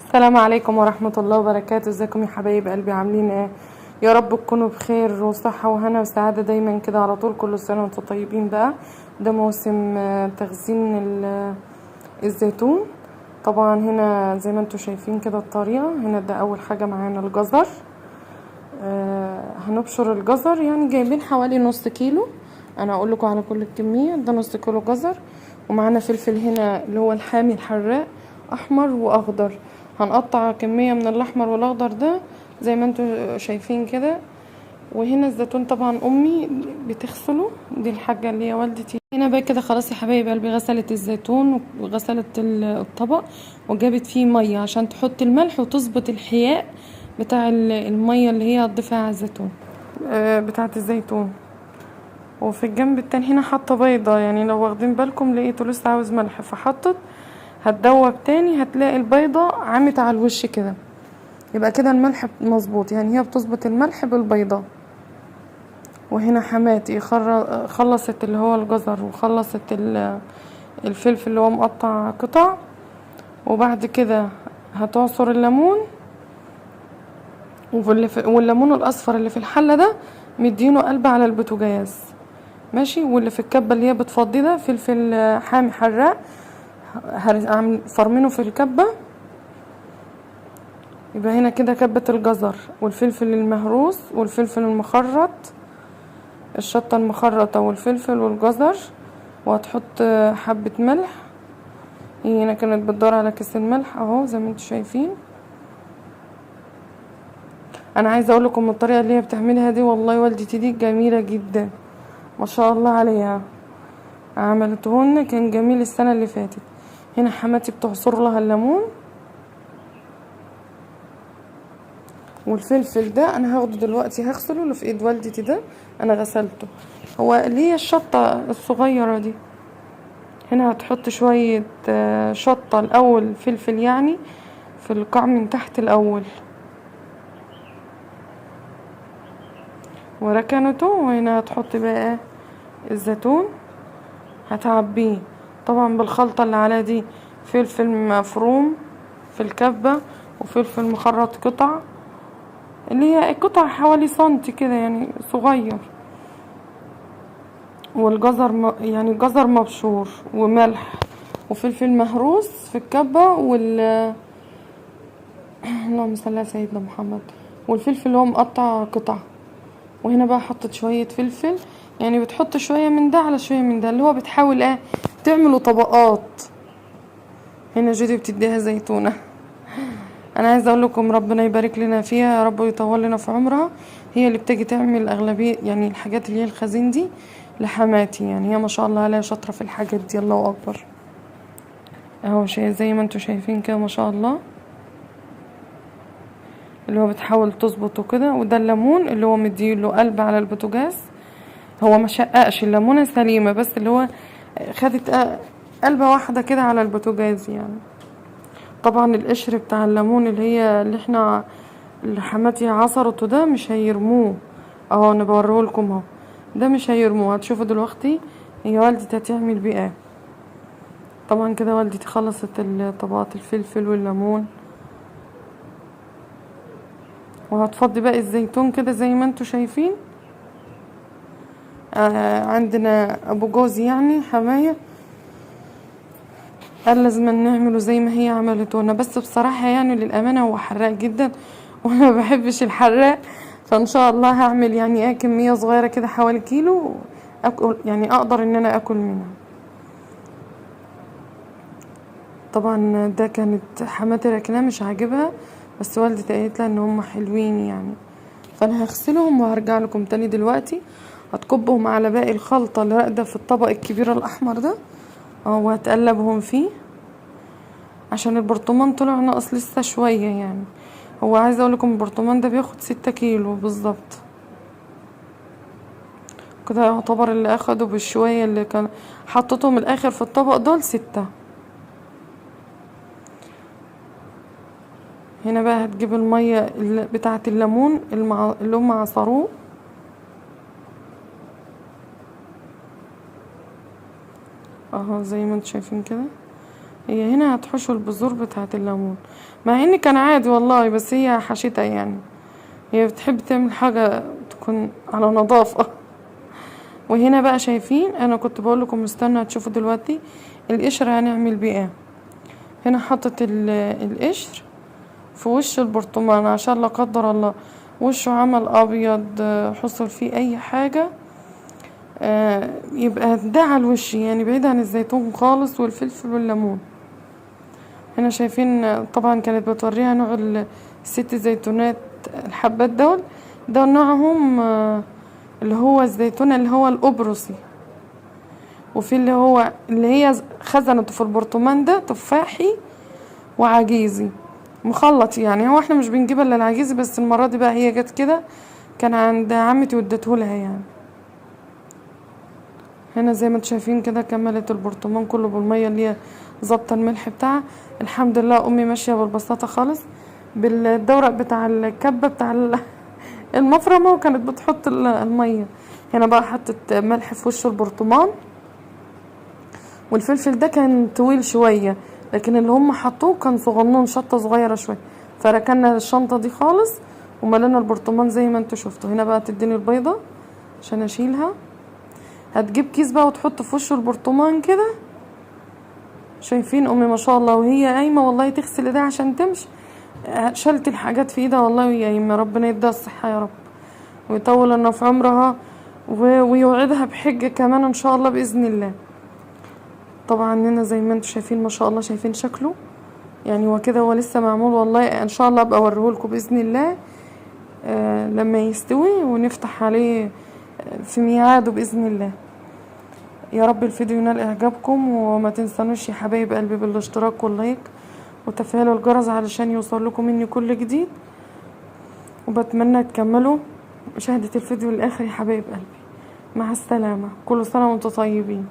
السلام عليكم ورحمة الله وبركاته. ازيكم يا حبايب قلبي؟ عاملين ايه؟ يا رب تكونوا بخير وصحة وهنا وسعادة دايما كده على طول. كل سنة وانتم طيبين. بقى ده موسم تخزين الزيتون. طبعا هنا زي ما انتم شايفين كده الطريقة. هنا ده اول حاجة معانا الجزر. هنبشر الجزر، يعني جايبين حوالي نص كيلو. انا هقول لكم على كل الكمية. ده نص كيلو جزر، ومعانا فلفل هنا اللي هو الحامي الحراق، احمر واخضر. هنقطع كمية من الاحمر والاخضر ده زي ما انتم شايفين كده. وهنا الزيتون طبعا امي بتغسله، دي الحاجة اللي هي والدتي. هنا بقى كده خلاص يا حبايب قلبي، غسلت الزيتون وغسلت الطبق وجابت فيه مية عشان تحط الملح وتظبط الحياء بتاع المية اللي هي هتضيفها على الزيتون، بتاعة الزيتون. وفي الجنب التاني هنا حاطه بيضة، يعني لو واخدين بالكم لقيته لسه عاوز ملح فحطت. هتدوب تاني هتلاقي البيضة عمت على الوش كده، يبقى كده الملح مظبوط. يعني هي بتظبط الملح بالبيضة. وهنا حماتي خلصت اللي هو الجزر، وخلصت الفلفل اللي هو مقطع قطع. وبعد كده هتعصر الليمون، والليمون الاصفر اللي في الحله ده مدينه قلب على البوتاجاز، ماشي. واللي في الكبه اللي هي بتفضي ده فلفل حامي حراق، فرمينه في الكبه. يبقى هنا كده كبه الجزر والفلفل المهروس والفلفل المخرط، الشطه المخرطه والفلفل والجزر. وهتحط حبه ملح. هنا كانت بتدور على كيس الملح اهو زي ما انتم شايفين. انا عايزه اقول لكم الطريقه اللي هي بتعملها دي والله والدتي دي جميله جدا ما شاء الله عليها. عملتهن كان جميل السنه اللي فاتت. هنا حماتي بتعصر لها الليمون. والفلفل ده انا هاخده دلوقتي هغسله، اللي في ايد والدتي ده انا غسلته. هو اللي هي الشطه الصغيره دي. هنا هتحط شويه شطه الاول، فلفل يعني في القاع من تحت الاول وركنته. وهنا هتحط بقى الزيتون، هتعبيه طبعا بالخلطة اللي على دي. فلفل مفروم في الكبة، وفلفل مخرط قطع، اللي هي قطع حوالي سنتي كده يعني صغير. والجزر يعني جزر مبشور وملح وفلفل مهروس في الكبة اللهم صل على سيدنا محمد. والفلفل اللي هو مقطع قطع. وهنا بقى حطت شوية فلفل، يعني بتحط شوية من ده على شوية من ده، اللي هو بتحاول تعملوا طبقات. هنا جودي بتديها زيتونة. انا عايزه اقول لكم ربنا يبارك لنا فيها يا رب ويطول لنا في عمرها. هي اللي بتيجي تعمل اغلبيه يعني الحاجات اللي هي الخزين دي لحماتي، يعني هي ما شاء الله عليها شاطره في الحاجات دي. الله اكبر اهو شيء زي ما انتم شايفين كده ما شاء الله، اللي هو بتحاول تظبطه كده. وده الليمون اللي هو مديله قلب على البوتاجاز. هو ما شققش الليمونه سليمه، بس اللي هو خدت قلبه واحده كده على البوتاجاز يعني. طبعا القشر بتاع الليمون اللي حماتي عصرته ده مش هيرموه اهو. انا بوريهولكم اهو، ده مش هيرموه. هتشوفوا دلوقتي هي والدتي هتعمل بيه ايه. طبعا كده والدتي خلصت طبقات الفلفل والليمون، وهتفضي بقى الزيتون كده زي ما انتوا شايفين. عندنا ابو جوزي يعني حماية قال لازم نعمله زي ما هي عملته لنا. بس بصراحة يعني للأمانة هو حراق جدا وانا ما بحبش الحراق. فان شاء الله هعمل يعني كمية صغيرة كده حوالي كيلو اكل، يعني اقدر ان انا اكل منها. طبعا ده كانت حماتي راكناه مش عاجبها، بس والدتي قالت لها ان هم حلوين يعني. فانا هغسلهم وهرجع لكم تاني دلوقتي. هتكبهم على باقي الخلطة اللي راقدة في الطبق الكبير الاحمر ده وهتقلبهم فيه عشان البرطمان طلع ناقص لسه شوية يعني. هو عايزه اقول لكم البرطمان ده بياخد 6 كيلو بالظبط كده. يعتبر اللي اخده بالشوية اللي كان حطيتهم الاخر في الطبق دول 6. هنا بقى هتجيب المية بتاعة الليمون اللي هم عصروه اهو زي ما انتم شايفين كده. هي هنا هتحشوا البذور بتاعة الليمون، مع ان كان عادي والله، بس هي حشيتها يعني، هي بتحب تعمل حاجة تكون على نظافة. وهنا بقى شايفين، انا كنت بقول لكم استنى تشوفوا دلوقتي القشر هنعمل بيه ايه. هنا حطت القشر في وش البرطمان عشان لا قدر الله وشه عمل ابيض، حصل فيه اي حاجة، يبقى ده على الوش يعني، بعيد عن الزيتون خالص والفلفل والليمون. هنا شايفين طبعا كانت بتوريها نوع الست زيتونات الحبات دول، ده نوعهم اللي هو الزيتون اللي هو القبرصي، وفي اللي هي خزنته في البرطمان ده تفاحي وعجيزي مخلط يعني. هو احنا مش بنجيب الا العجيزي، بس المرة دي بقى هي جت كده، كان عند عمتي واديتهولها يعني. هنا زي ما انتم شايفين كده كملت البرطمان كله بالميه اللي هي ظابطه الملح بتاعها. الحمد لله امي ماشيه بالبساطه خالص بالدورق بتاع الكبه بتاع المفرمه، وكانت بتحط الميه. هنا بقى حطت ملح في وش البرطمان، والفلفل ده كان طويل شويه، لكن اللي هم حطوه كان صغنون، شطه صغيره شويه. فركنا الشنطه دي خالص وملينا البرطمان زي ما انتم شفتوا. هنا بقى تديني البيضه عشان اشيلها، هتجيب كيس بقى وتحط في وش البرطمان كده. شايفين امي ما شاء الله وهي قايمه والله تغسل ايدها عشان تمشي، شالت الحاجات في ايدها والله وهي قايمه. ربنا يديها الصحه يا رب، ويطول لنا في عمرها ويوعدها بحجه كمان ان شاء الله باذن الله. طبعا هنا زي ما انتم شايفين ما شاء الله، شايفين شكله يعني، هو كده هو لسه معمول والله. ان شاء الله ابقى اوريهولكم باذن الله لما يستوي ونفتح عليه في ميعاده باذن الله. يا رب الفيديو ينال اعجابكم، وما تنسونوش يا حبايب قلبي بالاشتراك واللايك وتفعيل الجرس علشان يوصل لكم مني كل جديد. وبتمنى تكملوا مشاهدة الفيديو للاخر يا حبايب قلبي. مع السلامة، كل سنة وانتم طيبين.